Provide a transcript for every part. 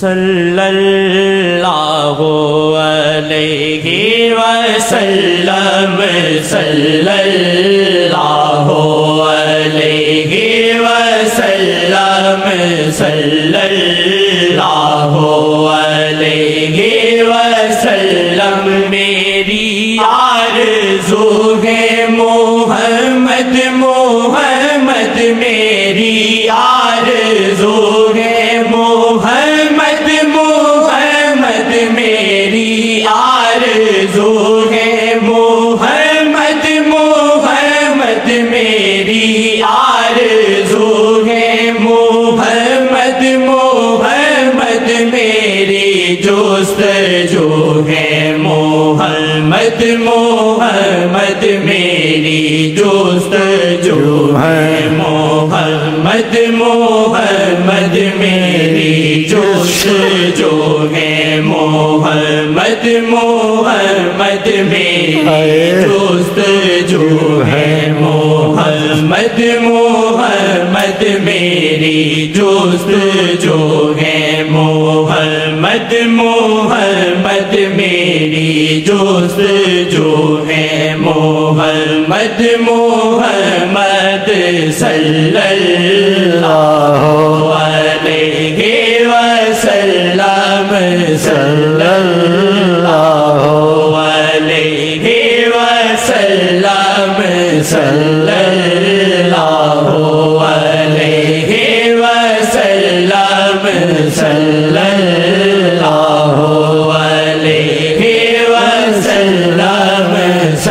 صلی اللہ علیہ وسلم صلی اللہ علیہ وسلم صلی اللہ علیہ وسلم میری آرزو ہے محمد محمد میری آرزو ہے محمد محمد میری آرزو ہے محمد محمد میری آرزو ہے محمد محمد میری جستجو ہے محمد محمد میری جستجو ہے محمد محمد میری جستجو ہے محمد محمد میری جستجو ہے محمد محمد میری جستجو ہے محمد محمد میری جستجو ہے محمد محمد صلی اللہ علیہ وسلم صلی اللہ علیہ وسلم صلی اللہ علیہ وسلم صلی اللہ علیہ وسلم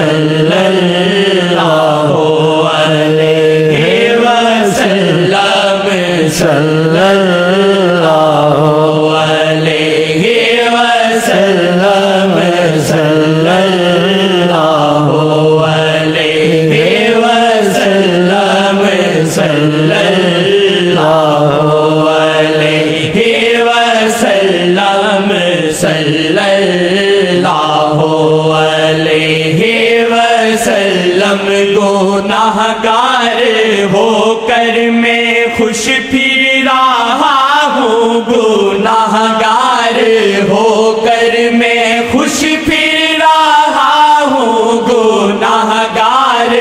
صلی اللہ علیہ وسلم صلی اللہ علیہ وسلم صلی اللہ علیہ وسلم صلی اللہ علیہ وسلم صلی اللہ علیہ وسلم گناہگار ہو کر میں خوش پھر رہا ہوں گناہگار ہو کر میں خوش پھر رہا ہوں گناہگار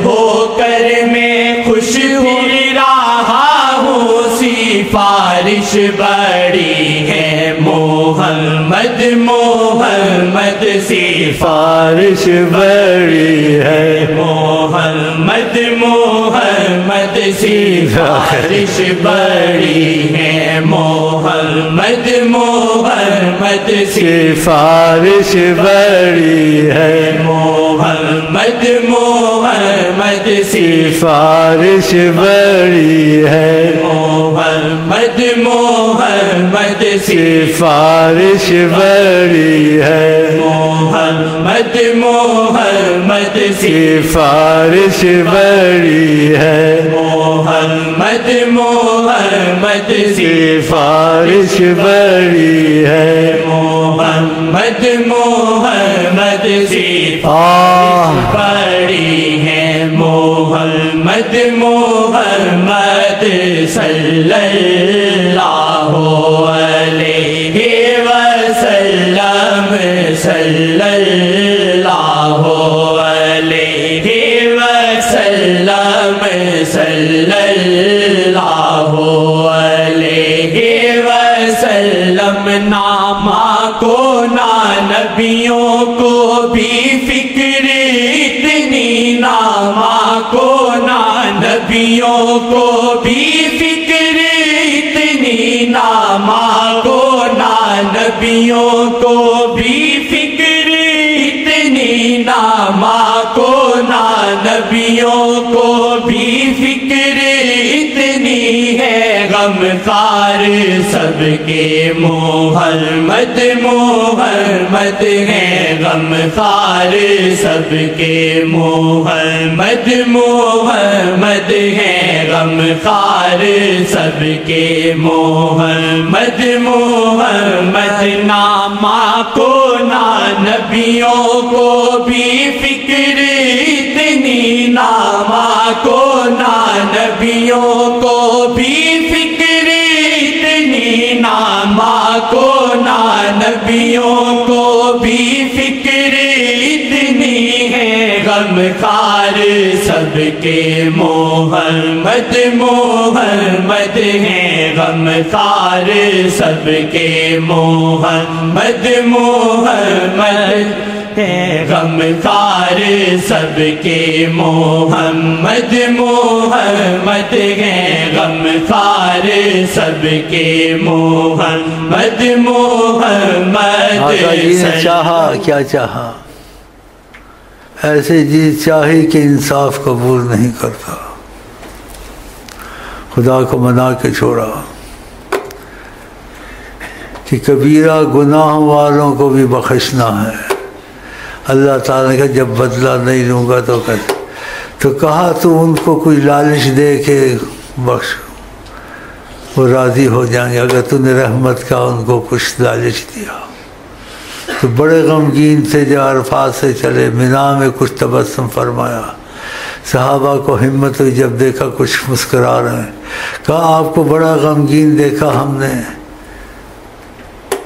ہو کر میں خوش پھر رہا ہوں سفارش بڑی ہے محمد محمد سفارش بڑی ہے محمد محمد سفارش بڑی ہے محمد محمد سفارش بڑی ہے محمد محمد سفارش بڑی ہے محمد محمد سفارش بڑی ہے محمد محمد سفارش بڑی ہے محمد محمد سفارش بڑی ہے محمد محمد سفارش بڑی ہے محمد محمد صلی اللہ علیہ وسلم صلی اللہ علیہ وسلم صلی اللہ علیہ وسلم نامہ کو نا نبیوں کو بھی فکر اتنی نامہ کو نا نبیوں کو بھی فکر اتنی نامہ کو نا نبیوں کو بھی فکر اتنی نامہ کو نا نبیوں کو بھی فکر اتنی ہے غمخوار سب کے محمد محمد ہے غمخوار سب کے محمد محمد ہے غمخوار سب کے محمد محمد نامہ کو نا نبیوں کو بھی فکر اتنی نامہ کو نا نبیوں کو بھی فکر اتنی نامہ کو نہ نبیوں کو بھی فکر اتنی ہے غم خار سب کے محمد محمد ہیں غم خار سب کے محمد محمد غم خار سب کے محمد محمد ہیں غم خار سب کے محمد محمد چاہا کیا چاہا ایسے جی چاہی کہ انصاف قبول نہیں کرتا خدا کو منا کے چھوڑا کہ کبیرہ گناہ والوں کو بھی بخشنا ہے اللہ تعالیٰ نے کہا جب بدلہ نہیں لوں گا تو کہا تو ان کو کوئی لالچ دے کے بخش وہ راضی ہو جائیں گے اگر تو نے رحمت کا ان کو کچھ لالچ دیا تو بڑے غمگین تھے جب عرفات سے چلے منا میں کچھ تبسم فرمایا صحابہ کو ہمت ہوئی جب دیکھا کچھ مسکرا رہے ہیں کہا آپ کو بڑا غمگین دیکھا ہم نے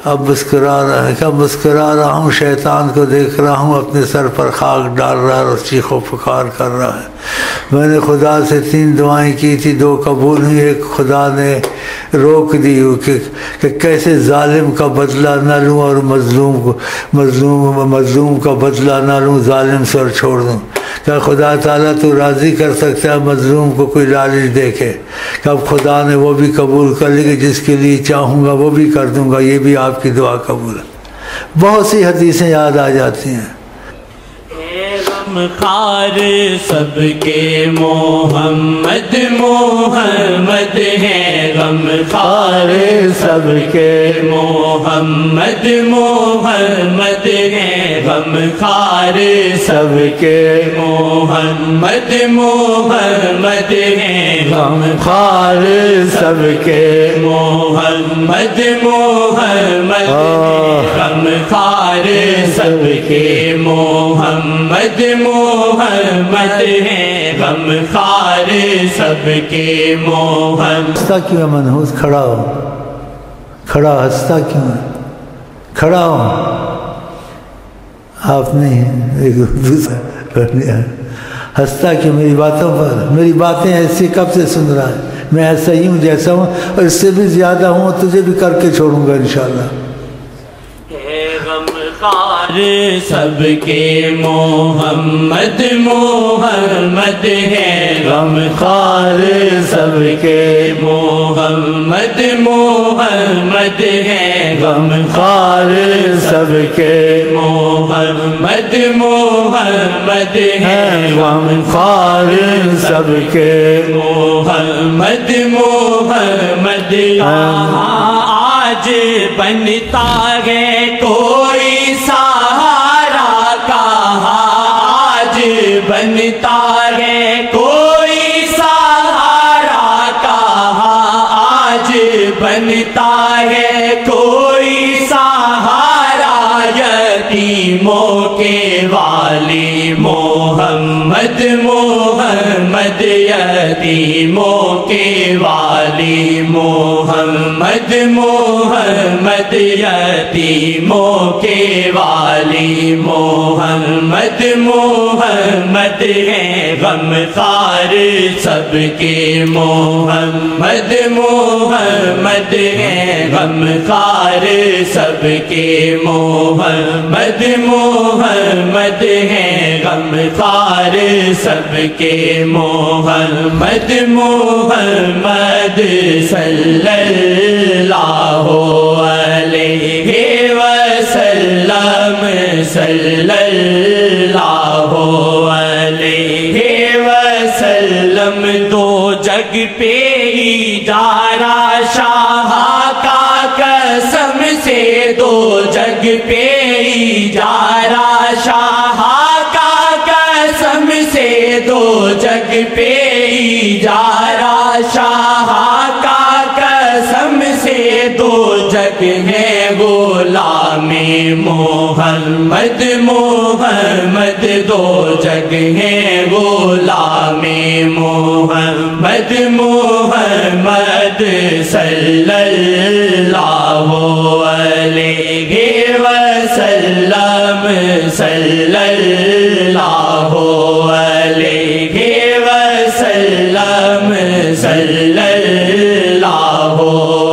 اب مسکرا رہا ہے کیا مسکرا رہا ہوں شیطان کو دیکھ رہا ہوں اپنے سر پر خاک ڈال رہا ہے اور چیخ و پکار کر رہا ہے میں نے خدا سے 3 دعائیں کی تھی 2 قبول ہوئی ایک خدا نے روک دی کہ کیسے ظالم کا بدلہ نہ لوں اور مظلوم کا بدلہ نہ لوں ظالم سے اور چھوڑ دوں کیا خدا تعالیٰ تو راضی کر سکتا ہے مظلوم کو کوئی لالچ دے کے کہ اب خدا نے وہ بھی قبول کر لی کہ جس کے لیے چاہوں گا وہ بھی کر دوں گا یہ بھی آپ کی دعا قبول ہے بہت سی حدیثیں یاد آ جاتی ہیں غم خار سب کے محمد محمد ہیں غم خار سب کے محمد محمد ہیں غم خار سب کے محمد محمد ہیں غم خار سب کے محمد محمد غم خار سب کے محمد محمد ہیں غم خار سب کے محمد ہنستا کیوں ہے منحوس کھڑا ہنستا کیوں ہے کھڑا ہو آپ نہیں ایک دوسرا ہنستا کیوں میری باتوں پر میری باتیں ایسی کب سے سن رہا ہے میں ایسا ہی ہوں جیسا ہوں اور اس سے بھی زیادہ ہوں تجھے بھی کر کے چھوڑوں گا انشاءاللہ خار سب کے محمد محمد ہیں غم خار سب کے محمد محمد ہیں غم خار سب کے محمد محمد ہیں غم خار سب کے محمد محمد آج بنتا ہے کوئی سہارا کہاں آج بنتا ہے کوئی سہارا کہاں آج بنتا ہے کوئی سہارا یتیموں کے والی محمد محمد یتیموں کے والی محمد محمد یتیموں کے والی محمد محمد ہیں غم خار سب کے محمد محمد ہیں غم خار سب کے محمد محمد ہیں غم خار سب کے محمد محمد صلی اللہ علیہ وسلم صلی اللہ علیہ وسلم دو جگ پہ اجارہ شاہ کا قسم سے دو جگ پہ اجارہ شاہ کا قسم سے دو جگ پہ اجارہ شاہ کا قسم سے دو جگ ہے غلام محمد محمد دو جگ ہے غلام محمد محمد صلی اللہ وسلم صلی اللہ علیہ وسلم صلی اللہ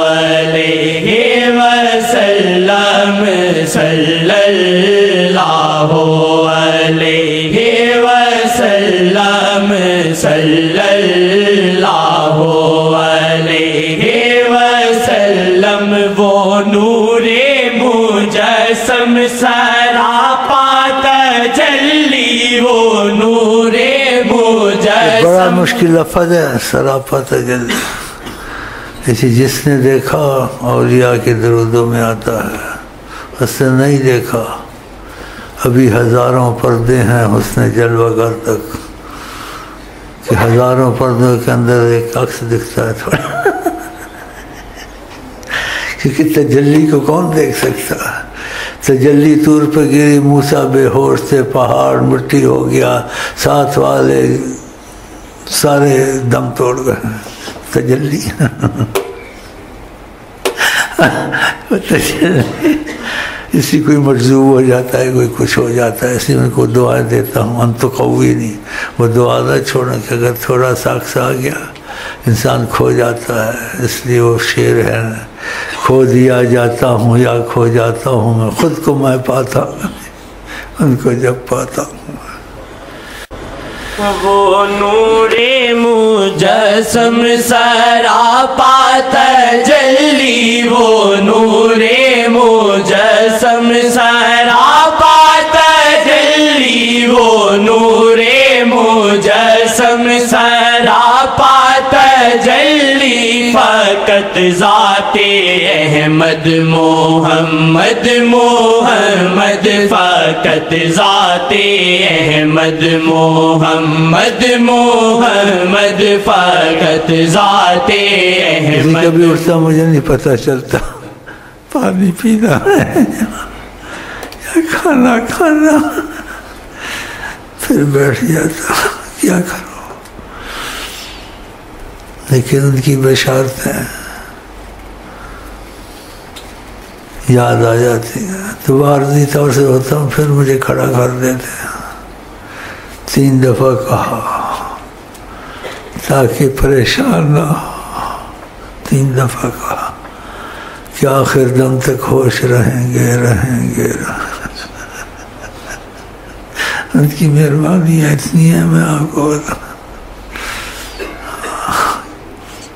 علیہ وسلم صلی اللہ علیہ وسلم صلی اللہ علیہ وسلم وہ نور مجسم سراپا تجلی وہ نور مجسم بڑا مشکل لفظ ہے سراپا تجلی. اسی جس نے دیکھا اولیاء کے درودوں میں آتا ہے، اس نے نہیں دیکھا. ابھی ہزاروں پردے ہیں حسن جلوہ گر تک کہ ہزاروں پردوں کے اندر ایک عکس دکھتا ہے تھوڑا کیونکہ تجلی کو کون دیکھ سکتا ہے. تجلی طور پہ گری، موسیٰ بے ہوش تھے، پہاڑ مٹی ہو گیا، ساتھ والے سارے دم توڑ گئے. تجلی اسی کوئی مجذوب ہو جاتا ہے، کوئی کچھ ہو جاتا ہے. اسی میں کو دعائیں دیتا ہوں انت قوی نہیں، وہ دعا نہ چھوڑنا کہ اگر تھوڑا سا عکس آ گیا انسان کھو جاتا ہے. اس لیے وہ شعر ہے، کھو دیا جاتا ہوں یا کھو جاتا ہوں میں خود کو میں پاتا ان کو جب پاتا ہوں. وہ نور مجسم سراپا تجلی وہ نور مجسم سراپا تجلی وہ نور مجسم سراپا تجلی فقط ذات احمد محمد محمد فقط ذات احمد محمد محمد فقط ذات احمد. کبھی اٹھتا مجھے نہیں پتہ چلتا پانی پینا ہے یا کھانا کھانا، پھر بیٹھ جاتا کیا کروں. لیکن ان کی بشارتیں یاد آ جاتی ہیں تو عارضی طور سے ہوتا ہوں، پھر مجھے کھڑا کر دیتے ہیں. 3 دفعہ کہا تاکہ پریشان نہ ہو. 3 دفعہ کہا کہ آخر دم تک ہوش رہیں گے رہیں گے. ان کی مہربانی اتنی ہے میں آپ کو بتاؤں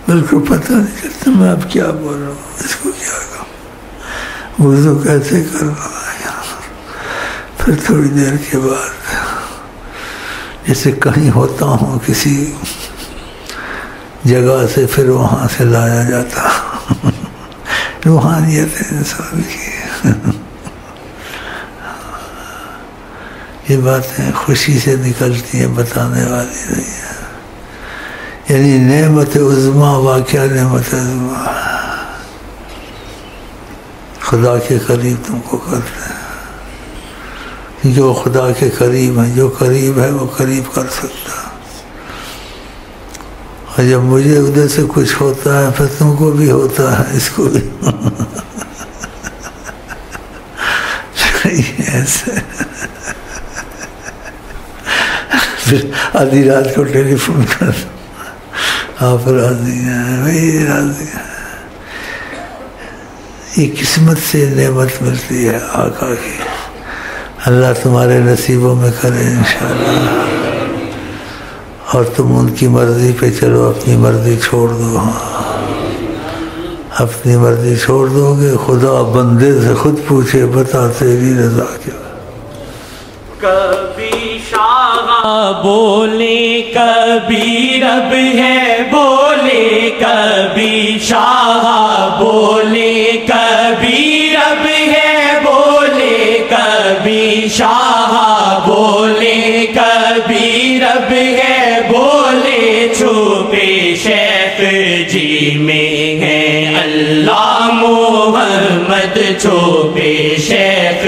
بالکل پتہ نہیں چلتا میں اب کیا بول رہا ہوں، اس کو کیا کہوں، وضو کیسے کر رہا ہے. پھر تھوڑی دیر کے بعد جیسے کہیں ہوتا ہوں کسی جگہ سے، پھر وہاں سے لایا جاتا. روحانیت ہے انسان کی. یہ باتیں خوشی سے نکلتی ہیں، بتانے والی نہیں ہے. یعنی نعمت عظمیٰ، واقعہ نعمت عظمیٰ خدا کے قریب تم کو کرتے ہیں، کیونکہ وہ خدا کے قریب ہیں. جو قریب ہے وہ قریب کر سکتا. اور جب مجھے ادھر سے کچھ ہوتا ہے پھر تم کو بھی ہوتا ہے، اس کو بھی ایسے. پھر آدھی رات کو ٹیلی فون کر آپ راضی ہیں، وہی راضی ہیں. یہ قسمت سے نعمت ملتی ہے آقا کی. اللہ تمہارے نصیبوں میں کرے انشاءاللہ. اور تم ان کی مرضی پہ چلو، اپنی مرضی چھوڑ دو. ہاں اپنی مرضی چھوڑ دو گے، خدا بندے سے خود پوچھے بتا تیری رضا کیا. کبھی شاہ بولے کبھی رب ہے بولے، کبھی شاہ بولے کبھی رب ہے بولے، کبھی شاہ بولے کبھی رب ہے بولے. چھپے شیخ جی میں ہے اللہ محمد، چھپے شیخ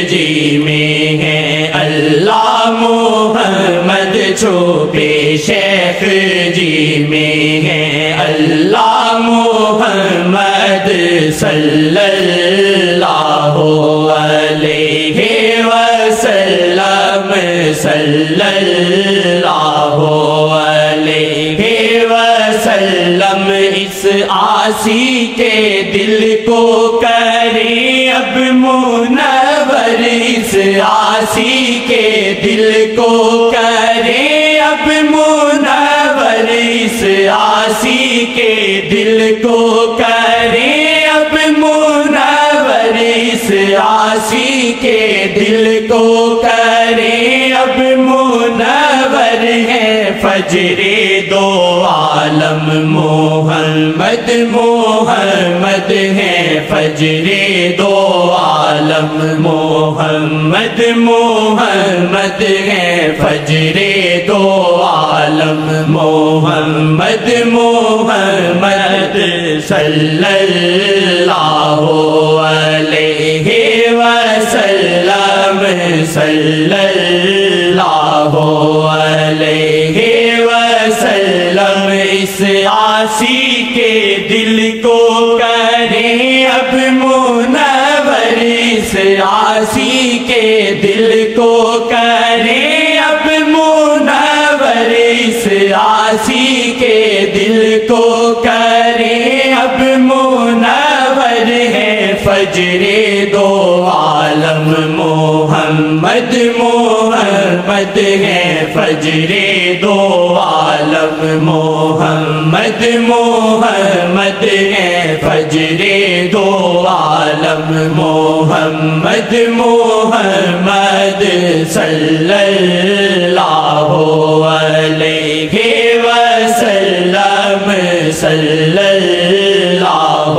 جی میں ہے اللہ محمد، چھپے شیخ جی میں ہے اللہ محمد صلی اللہ علیہ صلی اللہ علیہ وسلم اس عاصی کے دل کو کرے اب منور اس عاصی کے دل کو کرے اب منور اس عاصی کے دل کو کرے اب منور اس عاصی کے دل کو کرے اب منور ہے فجر دو عالم محمد محمد ہے فجر دو عالم محمد محمد ہے فجر دو عالم محمد محمد صلی اللہ علیہ وسلم صلی اللہ علیہ وسلم اس عاصی کے دل کو کرے اب منور اس عاصی کے دل کو کرے اب منور اس عاصی کے دل کو کرے اب منور ہے فجر دو عالم محمد محمد ہے فجر دو عالم محمد محمد ہے فجر دو عالم محمد محمد صلی اللہ علیہ وسلم صلی اللہ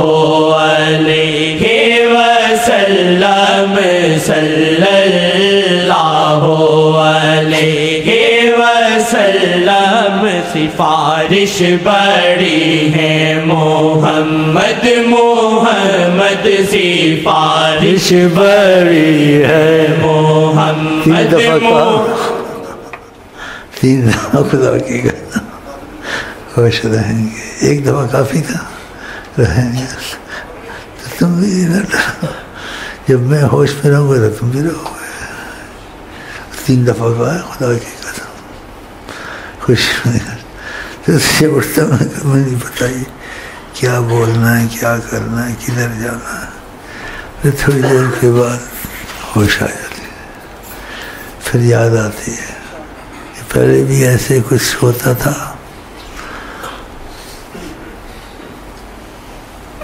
علیہ وسلم صلی اللہ علیہ وسلم سفارش بڑی ہے محمد محمد سفارش بڑی ہے محمد تین دفعہ خدا کی کرنا خوش رہیں گے ایک دفعہ کافی تھا رہیں گے تو تم بھی نہ ڈرو جب میں ہوش میں رہوں گا تو تم بھی رہو گے تین دفعہ کہا ہے خدا کی قسم خوش تو اس سے اٹھتا میں نہیں پتا کیا بولنا ہے کیا کرنا ہے کدھر جانا ہے پھر تھوڑی دیر کے بعد ہوش آ جاتی ہے پھر یاد آتی ہے پہلے بھی ایسے کچھ ہوتا تھا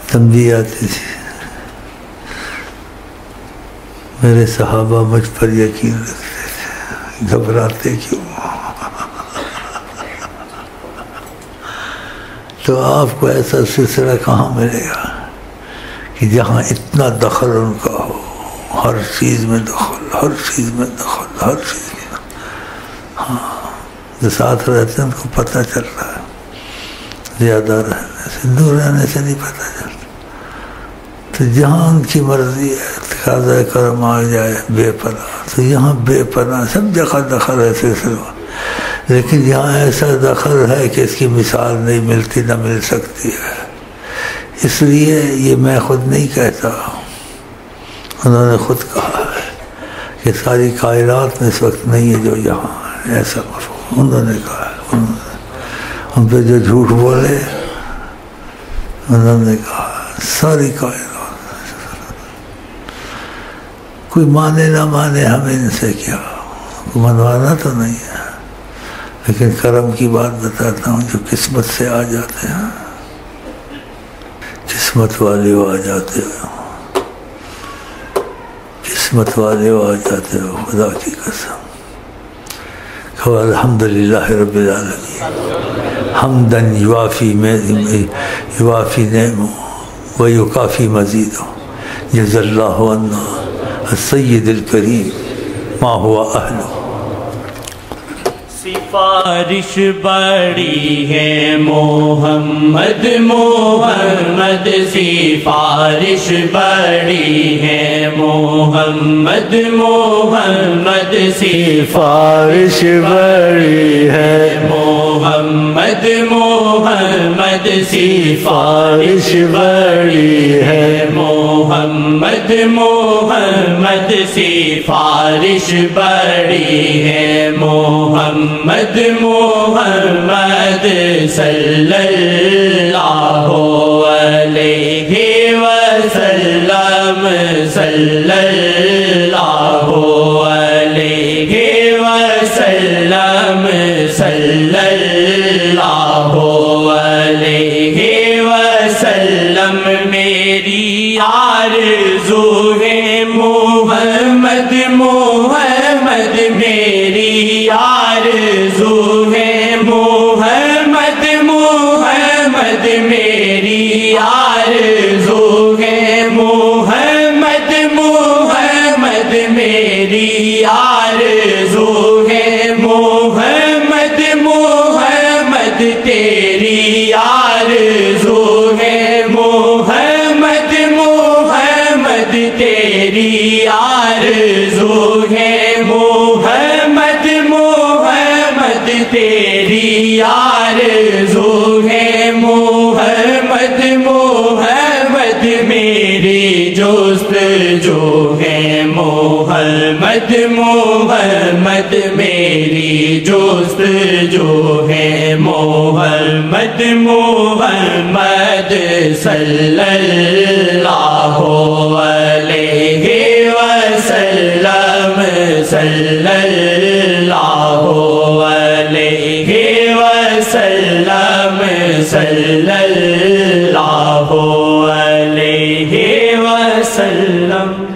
تنبیہ آتی تھی میرے صحابہ مجھ پر یقین رکھتے تھے گھبراتے کیوں تو آپ کو ایسا سلسلہ کہاں ملے گا کہ جہاں اتنا دخل ان کا ہو ہر چیز میں دخل ہر چیز میں دخل ہر چیز میں ہاں جو ساتھ رہتے ہیں ان کو پتہ چل رہا ہے زیادہ رہنے سے دور رہنے سے نہیں پتہ چلتا تو جہاں ان کی مرضی ہے تقاضۂ کرم آ جائے بے پناہ تو یہاں بے پناہ سب جگہ دخل ہے سلسلہ لیکن یہاں ایسا دخل ہے کہ اس کی مثال نہیں ملتی نہ مل سکتی ہے اس لیے یہ میں خود نہیں کہتا انہوں نے خود کہا ہے کہ ساری کائنات میں اس وقت نہیں ہے جو یہاں ہے ایسا مفہوم انہوں نے کہا ہے ان پہ جو جھوٹ بولے انہوں نے کہا ساری کائنات کوئی مانے نہ مانے ہمیں ان سے کیا منوانا تو نہیں ہے لیکن کرم کی بات بتاتا ہوں جو قسمت سے آ جاتے ہیں قسمت والے وہ آ جاتے ہو قسمت والے وہ آ جاتے ہو خدا کی قسم کہ الحمدللہ رب العالمین حمدن یوافی نعمہ و یکافی مزید جزا اللہ عنا السید الکریم ما ہوا اہلہ سفارش بڑی ہے محمد محمد سفارش بڑی ہے محمد محمد سفارش بڑی ہے محمد محمد سفارش بڑی ہے محمد محمد سفارش بڑی ہے محمد محمد صلی اللہ علیہ وسلم صلی اللہ علیہ وسلم صلی اللہ علیہ وسلم میری آرزو ہے محمد محمد میری آرزو ہے محمد محمد میری آرزو ہے محمد محمد میری آرزو ہے محمد محمد تیری آرزو ہے محمد محمد تیری آرزو ہے محمد محمد تیری آرزو ہے محمد محمد میری جستجو ہے محمد محمد میری جستجو ہے محمد محمد صلی اللہ علیہ وسلم صلی اللہ علیہ وسلم صلی اللہ علیہ وسلم